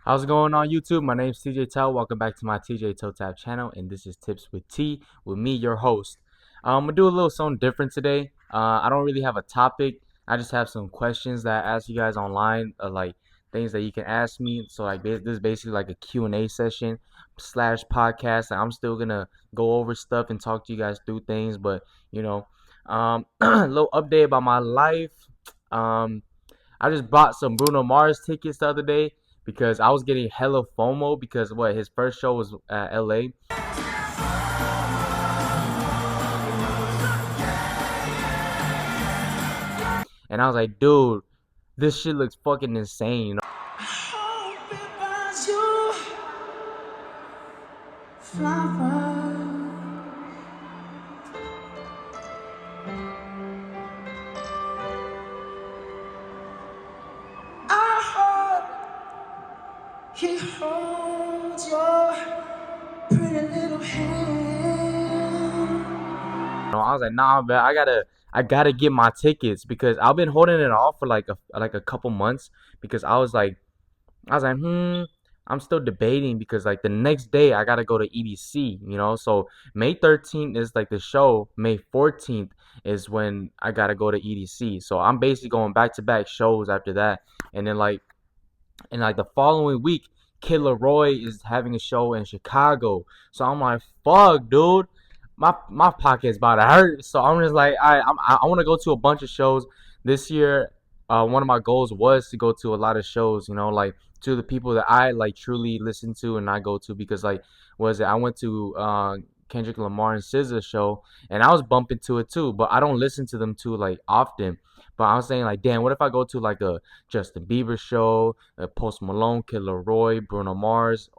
How's it going on YouTube? My name's TJ Thao. Welcome back to my TJ Toe Tap channel, and this is Tips with T with me, your host. I'm gonna do a little something different today. I don't really have a topic. I just have some questions that I ask you guys online, like things that you can ask me. So like this is basically like a Q&A session slash podcast. And I'm still gonna go over stuff and talk to you guys through things, but a little update about my life. Um, I just bought some Bruno Mars tickets the other day because I was getting hella FOMO because his first show was at LA. And I was like, dude, this shit looks fucking insane. He holds your pretty little hand. I was like, nah, man, I gotta get my tickets because I've been holding it off for like a couple months because I was like, I'm still debating because like the next day I gotta go to EDC. So May 13th is like the show. May 14th is when I gotta go to EDC. So I'm basically going back to back shows after that, and then like the following week, Kid Laroi is having a show in Chicago. So I'm like, fuck, dude. My pocket's about to hurt. So I'm just like, I want to go to a bunch of shows this year. One of my goals was to go to a lot of shows. Like to the people that I like truly listen to and I go to because like, was it? I went to Kendrick Lamar and SZA show and I was bumping to it too, but I don't listen to them too like often. But I was saying like, damn, what if I go to like a Justin Bieber show, Post Malone, Kid Laroi, Bruno Mars,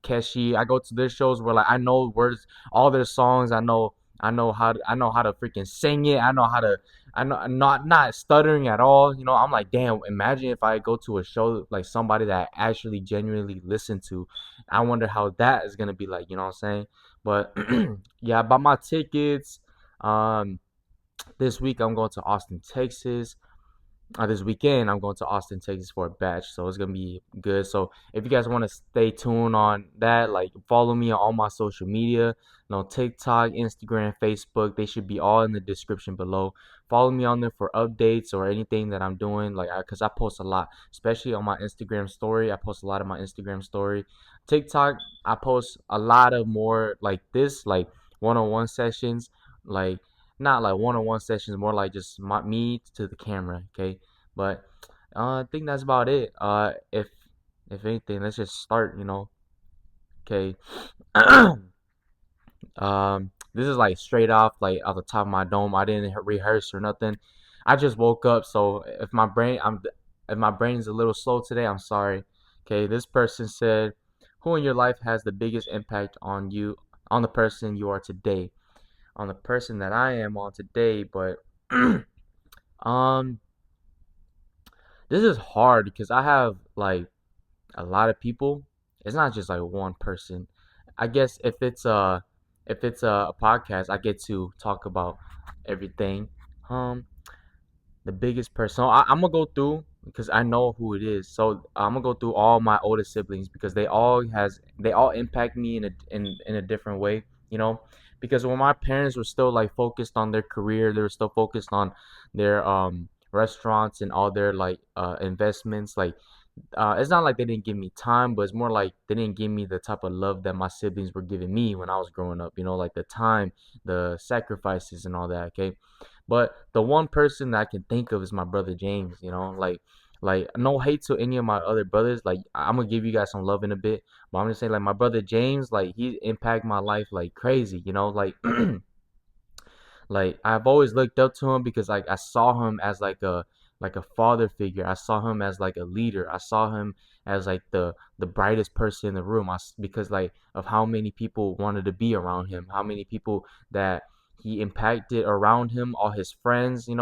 Keshi. I go to their shows where like I know words, all their songs. I know how to freaking sing it. I know not stuttering at all. I'm like, damn. Imagine if I go to a show like somebody that I actually genuinely listen to. I wonder how that is gonna be like. You know what I'm saying? But yeah, I bought my tickets. Um, this week I'm going to Austin, Texas. This weekend I'm going to Austin, Texas for a batch, so it's gonna be good. So if you guys want to stay tuned on that, like follow me on all my social media, TikTok, Instagram, Facebook. They should be all in the description below. Follow me on there for updates or anything that I'm doing, like cause I post a lot, especially on my Instagram story. I post a lot of my Instagram story. TikTok, I post a lot of more like this, like one-on-one sessions, like not like one-on-one sessions, more like just me to the camera, okay? But I think that's about it. If anything, let's just start, okay? This is like straight off like off the top of my dome. I didn't rehearse or nothing. I just woke up, so if my brain is a little slow today, I'm sorry. Okay, this person said, "Who in your life has the biggest impact on you, on the person you are today?" On the person that I am on today, but um this is hard because I have like a lot of people. It's not just like one person. I guess if it's a podcast, I get to talk about everything. Um the biggest person. So I'm gonna go through because I know who it is. So I'm gonna go through all my older siblings because they all impact me in a different way, you know. Because when my parents were still like focused on their career, they were still focused on their restaurants and all their like investments. Like it's not like they didn't give me time, but it's more like they didn't give me the type of love that my siblings were giving me when I was growing up. Like the time, the sacrifices, and all that. Okay, but the one person that I can think of is my brother James. Like no hate to any of my other brothers. Like I'm gonna give you guys some love in a bit, but I'm just saying like my brother James, like he impacted my life like crazy. Like like I've always looked up to him because like I saw him as like a father figure. I saw him as like a leader. I saw him as like the brightest person in the room. Because like of how many people wanted to be around him, how many people that he impacted around him, all his friends, and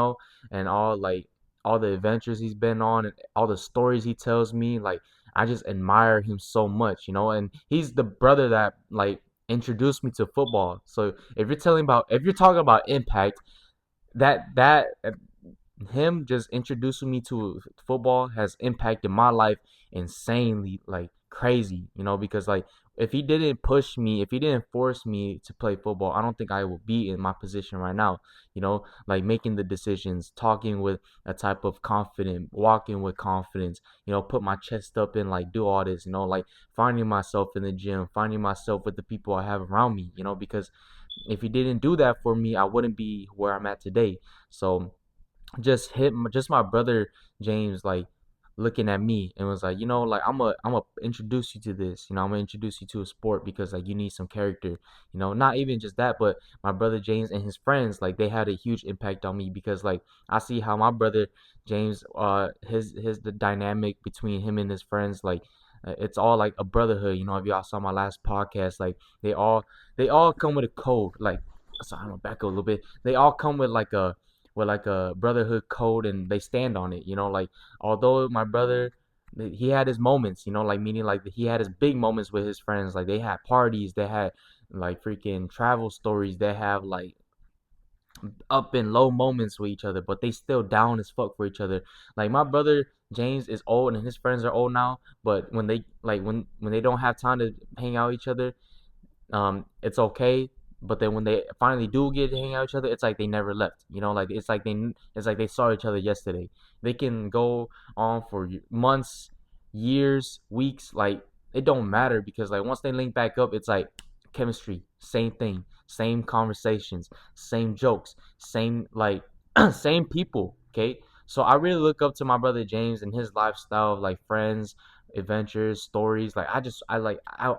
all the adventures he's been on and all the stories he tells me. Like I just admire him so much, and he's the brother that like introduced me to football. So if you're talking about impact, that him just introducing me to football has impacted my life insanely, like crazy, because like if he didn't push me, if he didn't force me to play football, I don't think I would be in my position right now, like making the decisions, talking with a type of confidence, walking with confidence, put my chest up and like do all this, like finding myself in the gym, finding myself with the people I have around me, because if he didn't do that for me, I wouldn't be where I'm at today. So just my brother James like looking at me and was like, like I'm a introduce you to this, I'm gonna introduce you to a sport because like you need some character, not even just that, but my brother James and his friends like they had a huge impact on me because like I see how my brother James his the dynamic between him and his friends like it's all like a brotherhood, if y'all saw my last podcast, like they all come with a code, like sorry, I'm gonna back up a little bit. They all come with like a brotherhood code and they stand on it, like although my brother he had his moments, like meaning like he had his big moments with his friends, like they had parties, they had like freaking travel stories, they have like up and low moments with each other, but they still down as fuck for each other. Like my brother James is old and his friends are old now, but when they like when they don't have time to hang out with each other, it's okay. But then when they finally do get to hang out with each other, it's like they never left. Like it's like they saw each other yesterday. They can go on for months, years, weeks. Like it don't matter because like once they link back up, it's like chemistry, same thing, same conversations, same jokes, same like same people. Okay, so I really look up to my brother James and his lifestyle of like friends, adventures, stories. Like I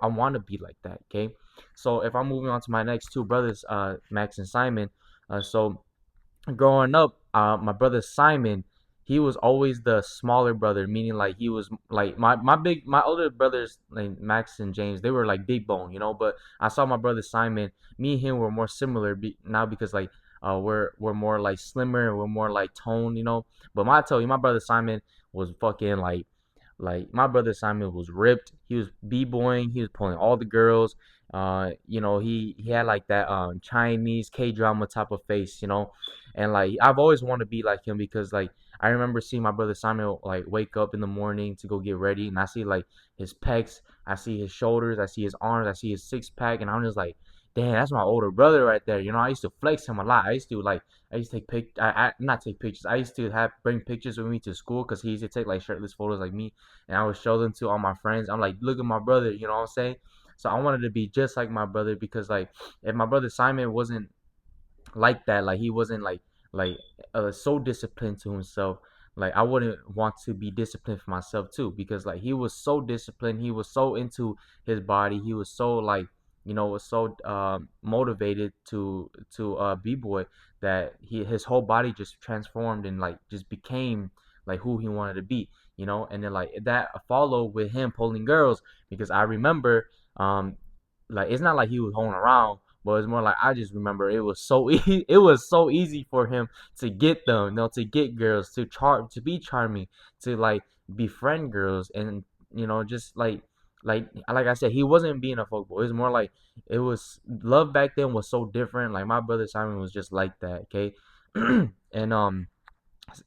want to be like that. Okay, so if I'm moving on to my next two brothers, Max and Simon, so growing up, my brother Simon, he was always the smaller brother, meaning like he was like my older brothers like Max and James, they were like big bone, but I saw my brother Simon, me and him were more similar now because like we're more like slimmer, we're more like toned, but I tell you, my brother Simon was fucking like my brother Simon was ripped. He was b-boying. He was pulling all the girls. He had like that Chinese K drama type of face. And like I've always wanted to be like him because like I remember seeing my brother Simon like wake up in the morning to go get ready, and I see like his pecs, I see his shoulders, I see his arms, I see his six pack, and I'm just like, damn, that's my older brother right there. I used to flex him a lot. I used to take not take pictures. I used to have bring pictures with me to school because he used to take like shirtless photos like me, and I would show them to all my friends. I'm like, look at my brother. You know what I'm saying? So I wanted to be just like my brother because like if my brother Simon wasn't like that, like he wasn't like so disciplined to himself, like I wouldn't want to be disciplined for myself too because like he was so disciplined, he was so into his body, he was so like was so motivated to b-boy that his whole body just transformed and like just became like who he wanted to be, and then like that followed with him pulling girls because I remember like it's not like he was holding around, but it's more like I just remember it was so it was so easy for him to get them, to get girls, to be charming, to like befriend girls, and just like I said, he wasn't being a fuckboy. It was more like it was love back then was so different. Like my brother Simon was just like that, okay, and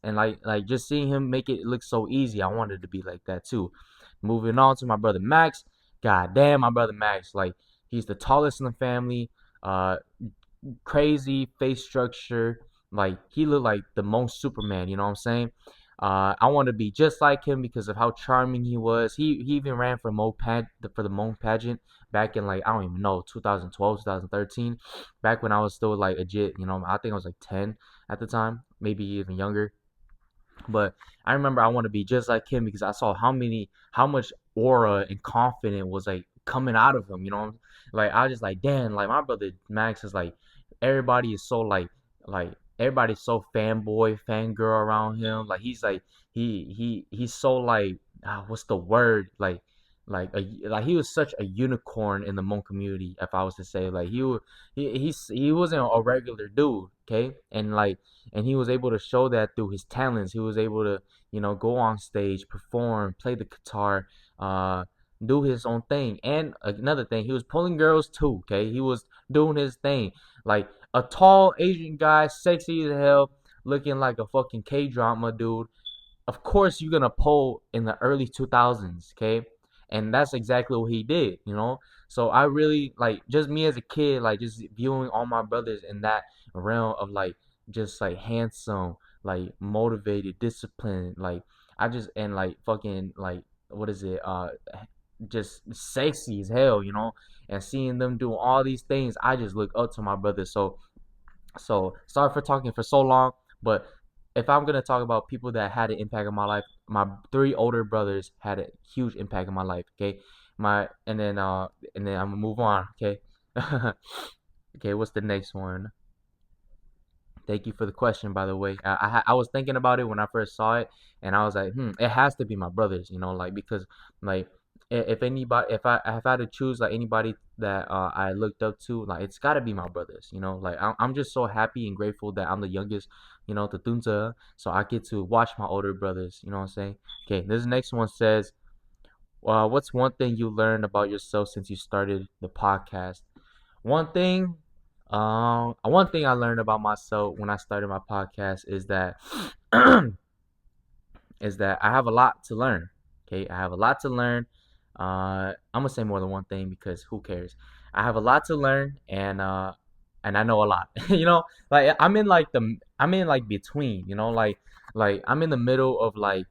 like just seeing him make it look so easy, I wanted to be like that too. Moving on to my brother Max, god damn, my brother Max, like he's the tallest in the family. Uh, Crazy face structure. Like he looked like the most Superman. You know what I'm saying? I want to be just like him because of how charming he was. He even ran for for the Mo pageant back in like I don't even know 2012, 2013, back when I was still like legit. I think I was like 10 at the time, maybe even younger. But I remember I want to be just like him because I saw how much aura and confidence was like coming out of him. Like I was just like, damn, like my brother Max is like, everybody is so like everybody's so fanboy, fangirl around him. Like he's like he's so like what's the word like he was such a unicorn in the Hmong community. If I was to say like he wasn't a regular dude, okay, and he was able to show that through his talents. He was able to, go on stage, perform, play the guitar, uh, do his own thing. And another thing, he was pulling girls too. Okay, he was doing his thing. Like a tall Asian guy, sexy as hell, looking like a fucking K-drama dude, of course you're gonna pull in the early 2000s, okay? And that's exactly what he did, you know. So I really like, just me as a kid, like just viewing all my brothers in that realm of like just like handsome, like motivated, disciplined, like I just, and like fucking like, what is it, just sexy as hell, you know. And seeing them do all these things, I just look up to my brothers. So sorry for talking for so long, but if I'm gonna talk about people that had an impact on my life, my three older brothers had a huge impact on my life. Okay, my and then I'm gonna move on. Okay, okay. What's the next one? Thank you for the question, by the way. I was thinking about it when I first saw it, and I was like, it has to be my brothers, you know, like because like if anybody, if I had to choose like anybody that I looked up to, like it's got to be my brothers, you know. Like I'm just so happy and grateful that I'm the youngest, you know, the tunza, so I get to watch my older brothers. You know what I'm saying? Okay, this next one says, what's one thing you learned about yourself since you started the podcast? One thing, one thing I learned about myself when I started my podcast is that is that I have a lot to learn. Okay, I have a lot to learn. I'm gonna say more than one thing because who cares? I have a lot to learn, and I know a lot. You know, like I'm in like between. You know, like I'm in the middle of like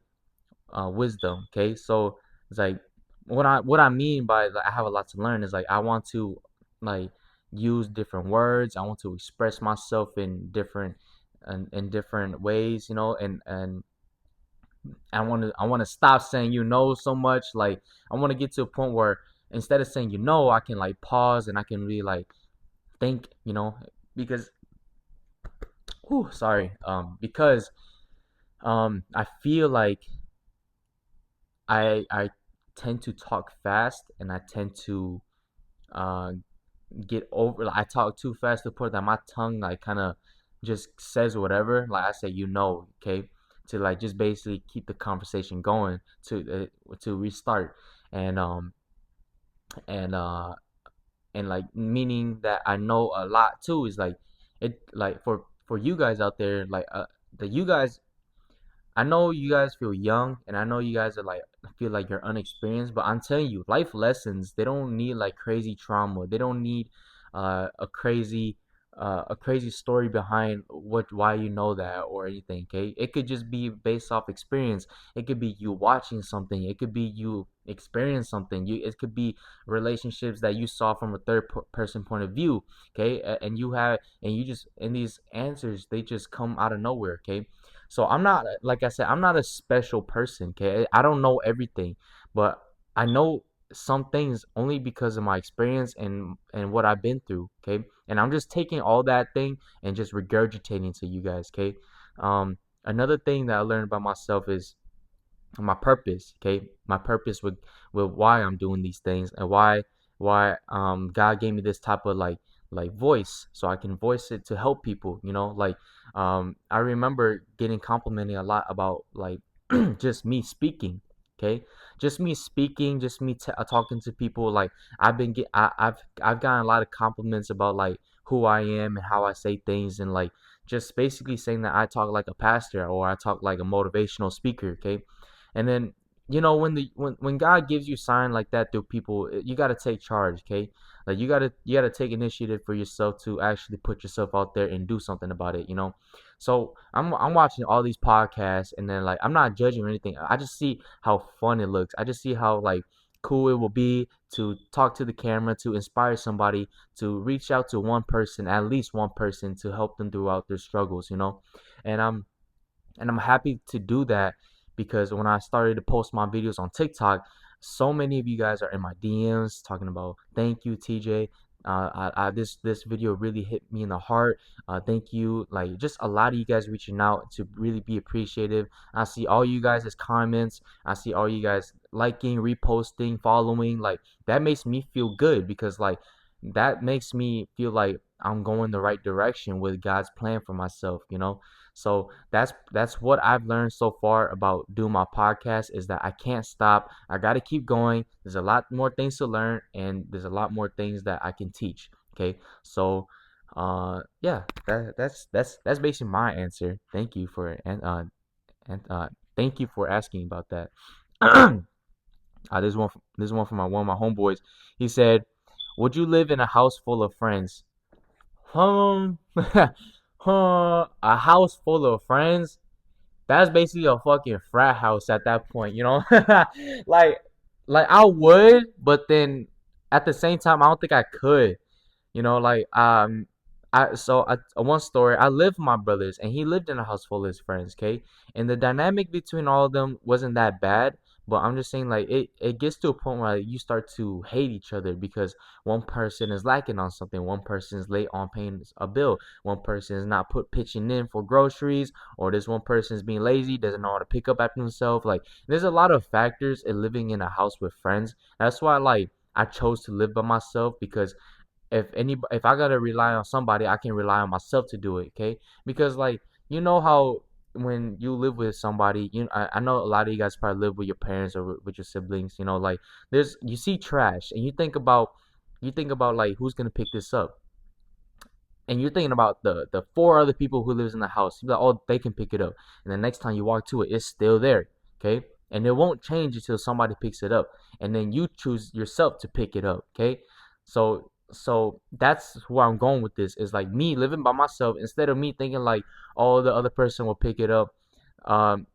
wisdom. Okay, so it's like what I mean by like, I have a lot to learn is like I want to like use different words. I want to express myself in different ways. You know, and I want to stop saying you know so much. Like I want to get to a point where instead of saying you know, I can like pause and I can really like think. You know, because whew, sorry, because I feel like I tend to talk fast and I tend to uh get over. Like, I talk too fast to the point that my tongue like kind of just says whatever. Like I say, you know, okay, to like just basically keep the conversation going to restart, and and uh and like meaning that I know a lot too is like it like for you guys out there like that you guys I know you guys feel young, and I know you guys are like feel like you're unexperienced, but I'm telling you, life lessons, they don't need like crazy trauma. They don't need uh, a crazy a crazy story behind what why you know that or anything, okay? It could just be based off experience. It could be you watching something. It could be you experience something. It could be relationships that you saw from a person point of view, okay? And you have and you just and these answers, they just come out of nowhere, okay? So I'm not, like I said, I'm not a special person, okay? I don't know everything, but I know some things only because of my experience and what I've been through, okay? And I'm just taking all that thing and just regurgitating to you guys, okay? Another thing that I learned about myself is my purpose, okay? My purpose with why I'm doing these things and why God gave me this type of like voice so I can voice it to help people, you know? Like I remember getting complimented a lot about like just me speaking, okay? Just me speaking, just me talking to people. Like I've gotten a lot of compliments about like who I am and how I say things, and like just basically saying that I talk like a pastor or I talk like a motivational speaker, okay? And then you know when God gives you sign like that through people, you got to take charge, okay? Like you got to take initiative for yourself to actually put yourself out there and do something about it, you know? So I'm watching all these podcasts, and then like I'm not judging or anything. I just see how fun it looks. I just see how like cool it will be to talk to the camera, to inspire somebody, to reach out to one person, at least one person, to help them throughout their struggles, you know? And I'm happy to do that because when I started to post my videos on TikTok, so many of you guys are in my DMs talking about thank you, TJ. This video really hit me in the heart. Thank you, like just a lot of you guys reaching out to really be appreciative. I see all you guys' comments. I see all you guys liking, reposting, following. Like that makes me feel good because like that makes me feel like I'm going the right direction with God's plan for myself. You know, so that's what I've learned so far about doing my podcast is that I can't stop. I got to keep going. There's a lot more things to learn and there's a lot more things that I can teach. Okay? So Yeah, that's basically my answer. Thank you for and thank you for asking about that. This one from one of my homeboys. He said, "Would you live in a house full of friends?" Huh, a house full of friends? That's basically a fucking frat house at that point, you know? like like I would, but then at the same time I don't think I could. You know, like one story. I lived with my brothers, and he lived in a house full of his friends. Okay, and the dynamic between all of them wasn't that bad. But I'm just saying, like it gets to a point where you start to hate each other because one person is lacking on something, one person is late on paying a bill, one person is not pitching in for groceries, or this one person is being lazy, doesn't know how to pick up after himself. Like there's a lot of factors in living in a house with friends. That's why like I chose to live by myself because if I gotta rely on somebody, I can rely on myself to do it. Okay, because like you know how when you live with somebody, I know a lot of you guys probably live with your parents or with your siblings. You know, like there's you see trash and you think about like who's gonna pick this up, and you're thinking about the four other people who lives in the house. You're like, oh, they can pick it up, and the next time you walk to it, it's still there. Okay, and it won't change until somebody picks it up, and then you choose yourself to pick it up. Okay, so that's where I'm going with this. Is like me living by myself instead of me thinking like, oh, the other person will pick it up. Um,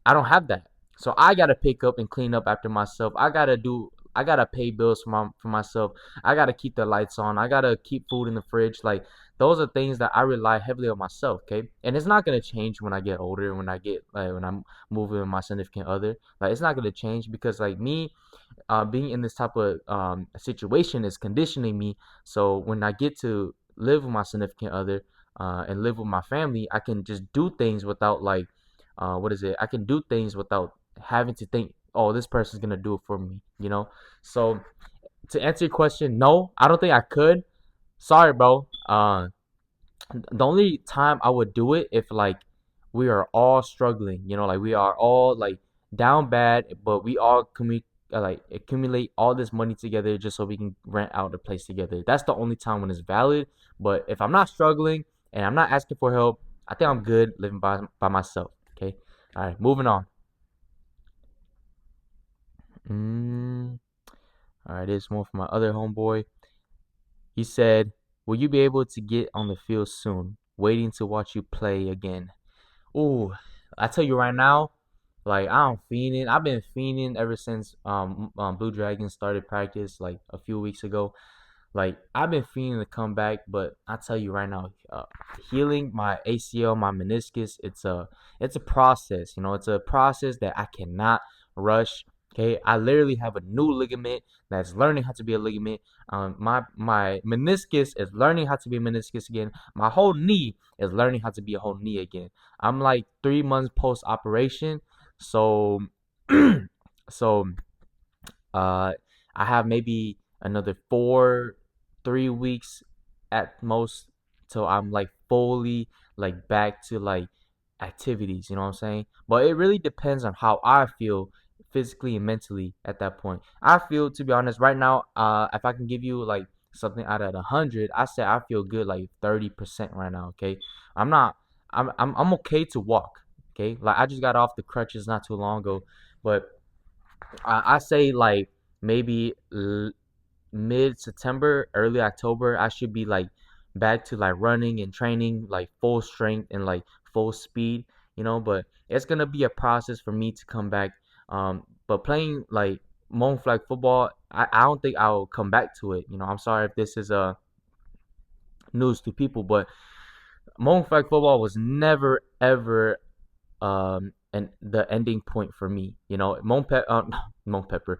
I don't have that. So I gotta pick up and clean up after myself. I gotta pay bills for myself. I gotta keep the lights on. I gotta keep food in the fridge. Like those are things that I rely heavily on myself, okay? And it's not gonna change when I get older, when I'm moving with my significant other. Like it's not gonna change because like me, being in this type of situation is conditioning me. So when I get to live with my significant other and live with my family, I can just do things without like, what is it? I can do things without having to think, oh, this person's gonna do it for me, you know. So to answer your question, no, I don't think I could. Sorry, bro. The only time I would do it if like we are all struggling, you know, like we are all like down bad, but we all like accumulate all this money together just so we can rent out the place together. That's the only time when it's valid. But if I'm not struggling and I'm not asking for help, I think I'm good living by myself. Okay. All right, moving on. Mm, all right, this one from my other homeboy. He said, "Will you be able to get on the field soon? Waiting to watch you play again." Ooh, I tell you right now, like I'm fiending. I've been fiending ever since Blue Dragons started practice like a few weeks ago. Like I've been feeling to come back, but I tell you right now, healing my ACL, my meniscus, it's a process. You know, it's a process that I cannot rush. Okay, I literally have a new ligament that's learning how to be a ligament. My meniscus is learning how to be a meniscus again. My whole knee is learning how to be a whole knee again. I'm like 3 months post operation, so so uh, I have maybe another 3 weeks at most till I'm like fully like back to like activities. You know what I'm saying? But it really depends on how I feel physically and mentally at that point. I feel, to be honest, right now, if I can give you like something out of 100, I say I feel good like 30% right now. Okay, I'm not. I'm okay to walk. Okay, like I just got off the crutches not too long ago, but I say like maybe mid September, early October, I should be like back to like running and training like full strength and like full speed, you know. But it's gonna be a process for me to come back. But playing like Mon flag football, I don't think I'll come back to it. You know, I'm sorry if this is news to people, but Mon flag football was never ever and the ending point for me. You know, Mon Pepper,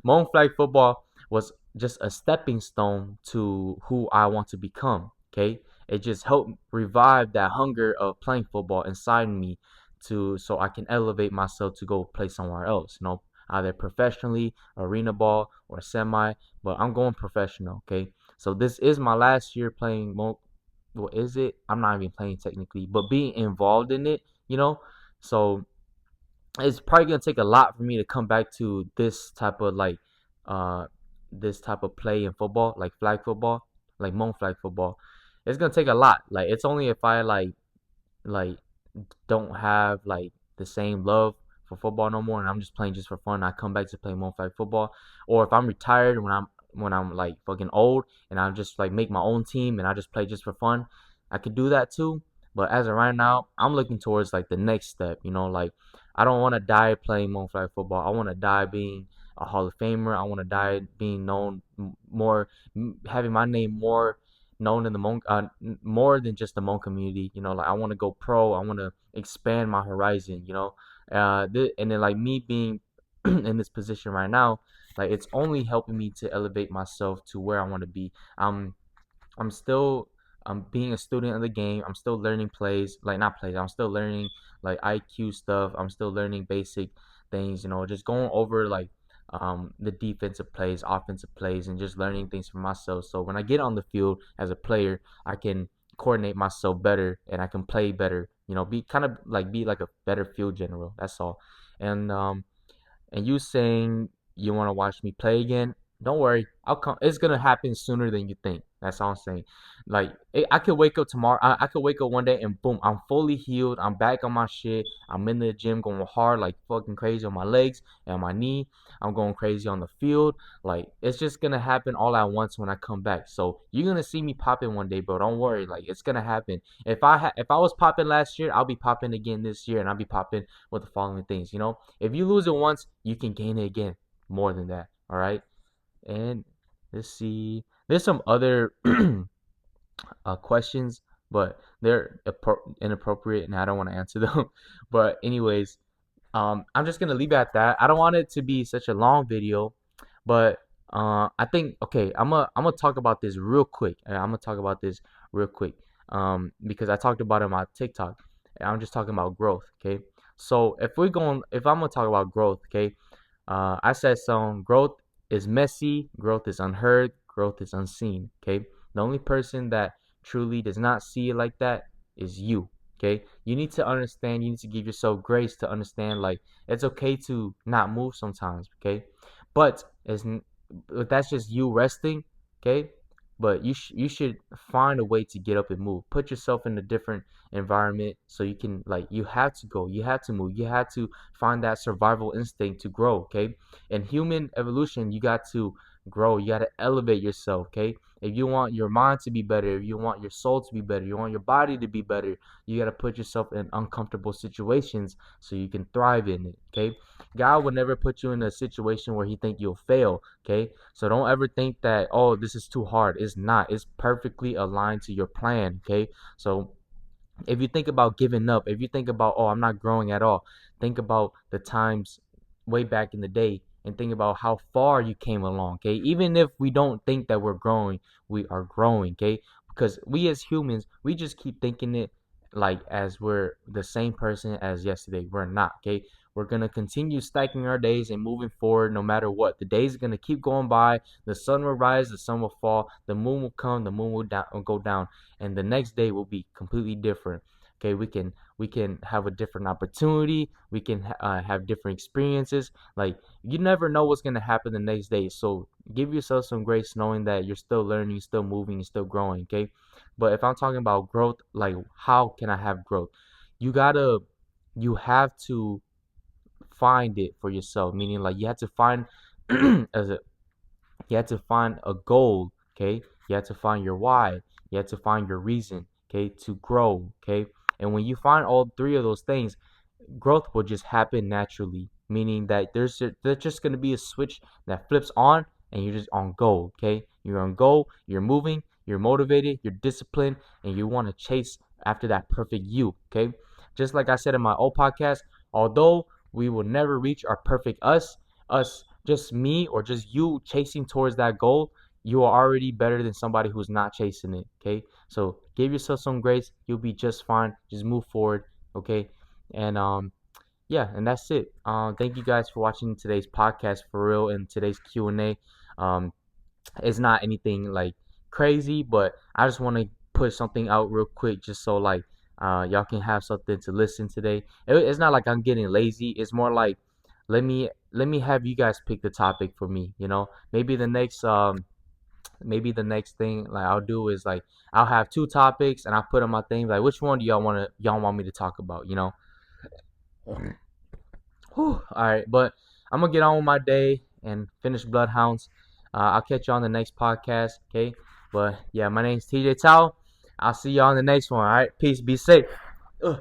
Mon Flag football was just a stepping stone to who I want to become. Okay, it just helped revive that hunger of playing football inside me, to so I can elevate myself to go play somewhere else. You know, either professionally, arena ball, or semi. But I'm going professional. Okay, so this is my last year playing. What is it? I'm not even playing technically, but being involved in it, you know. So it's probably gonna take a lot for me to come back to uh this type of play in football, like flag football, like Mon flag football. it's gonna take a lot. Like it's only if I like don't have like the same love for football no more and I'm just playing just for fun, I come back to play more flag football. Or if I'm retired when I'm like fucking old and I just like make my own team and I just play just for fun, I could do that too. But as of right now, I'm looking towards like the next step, like I don't want to die playing more flag football. I want to die being a Hall of Famer. I want to die being known more, having my name more known in the Hmong, more than just the Hmong community. Like I want to go pro. I want to expand my horizon. And then like me being in this position right now, like it's only helping me to elevate myself to where I want to be. I'm still being a student of the game. I'm still learning plays, like not plays. I'm still learning like IQ stuff. I'm still learning basic things, just going over like the defensive plays, offensive plays, and just learning things for myself. So when I get on the field as a player, I can coordinate myself better and I can play better. Be like a better field general. That's all. And you saying you want to watch me play again, don't worry. I'll come. It's gonna happen sooner than you think. That's all I'm saying. Like I could wake up tomorrow. I could wake up one day and boom, I'm fully healed. I'm back on my shit. I'm in the gym going hard like fucking crazy on my legs and my knee. I'm going crazy on the field. Like it's just gonna happen all at once when I come back. So you're gonna see me popping one day, bro. Don't worry. Like it's gonna happen. If I was popping last year, I'll be popping again this year, and I'll be popping with the following things. If you lose it once, you can gain it again. More than that. All right. And let's see. There's some other questions, but they're inappropriate, and I don't want to answer them. But anyways, I'm just gonna leave it at that. I don't want it to be such a long video, but I think okay. I'm gonna talk about this real quick. I'm gonna talk about this real quick. Because I talked about it on my TikTok. And I'm just talking about growth. Okay. So if I'm gonna talk about growth, okay, I said some growth is messy, growth is unheard, growth is unseen. Okay, the only person that truly does not see it like that is you. Okay, you need to understand. You need to give yourself grace to understand. Like it's okay to not move sometimes. Okay, but but that's just you resting. Okay, but you should find a way to get up and move. Put yourself in a different environment so you can like you have to go, you have to move, you have to find that survival instinct to grow. Okay, in human evolution, you got to grow, you got to elevate yourself. Okay, if you want your mind to be better, if you want your soul to be better, you want your body to be better, you got to put yourself in uncomfortable situations so you can thrive in it. Okay, God will never put you in a situation where he think you'll fail. Okay, so don't ever think that, oh, this is too hard. It's not. It's perfectly aligned to your plan. Okay, so if you think about giving up, if you think about, oh, I'm not growing at all, think about the times way back in the day and think about how far you came along. Okay, even if we don't think that we're growing, we are growing. Okay, because we as humans, we just keep thinking it like as we're the same person as yesterday. We're not. Okay, we're gonna continue stacking our days and moving forward no matter what. The days are gonna keep going by. The sun will rise, the sun will fall, the moon will come, the moon will go down, and the next day will be completely different. Okay, we can have a different opportunity. We can have different experiences. Like you never know what's gonna happen the next day. So give yourself some grace, knowing that you're still learning, you're still moving, you're still growing. Okay, but if I'm talking about growth, like how can I have growth? You gotta, you have to find it for yourself. Meaning like you have to find as a you have to find a goal. Okay, you have to find your why. You have to find your reason. Okay, to grow. Okay, and when you find all three of those things, growth will just happen naturally. Meaning that there's just gonna be a switch that flips on, and you're just on go. Okay, you're on go. You're moving. You're motivated. You're disciplined, and you want to chase after that perfect you. Okay, just like I said in my old podcast, although we will never reach our perfect us, just me or just you chasing towards that goal, you are already better than somebody who's not chasing it. Okay, so give yourself some grace. You'll be just fine. Just move forward. Okay, and yeah, and that's it. Thank you guys for watching today's podcast for real and today's Q&A. Um, it's not anything like crazy, but I just want to put something out real quick just so like y'all can have something to listen today. It's not like I'm getting lazy. It's more like let me have you guys pick the topic for me. Maybe the next maybe the next thing like I'll do is like I'll have 2 topics and I'll put on my thing like which one do y'all want me to talk about, you know? Whew, all right, but I'm gonna get on with my day and finish Bloodhounds. I'll catch you on the next podcast, okay? But yeah, my name's TJ Thao. I'll see y'all on the next one. All right, peace, be safe. Ugh.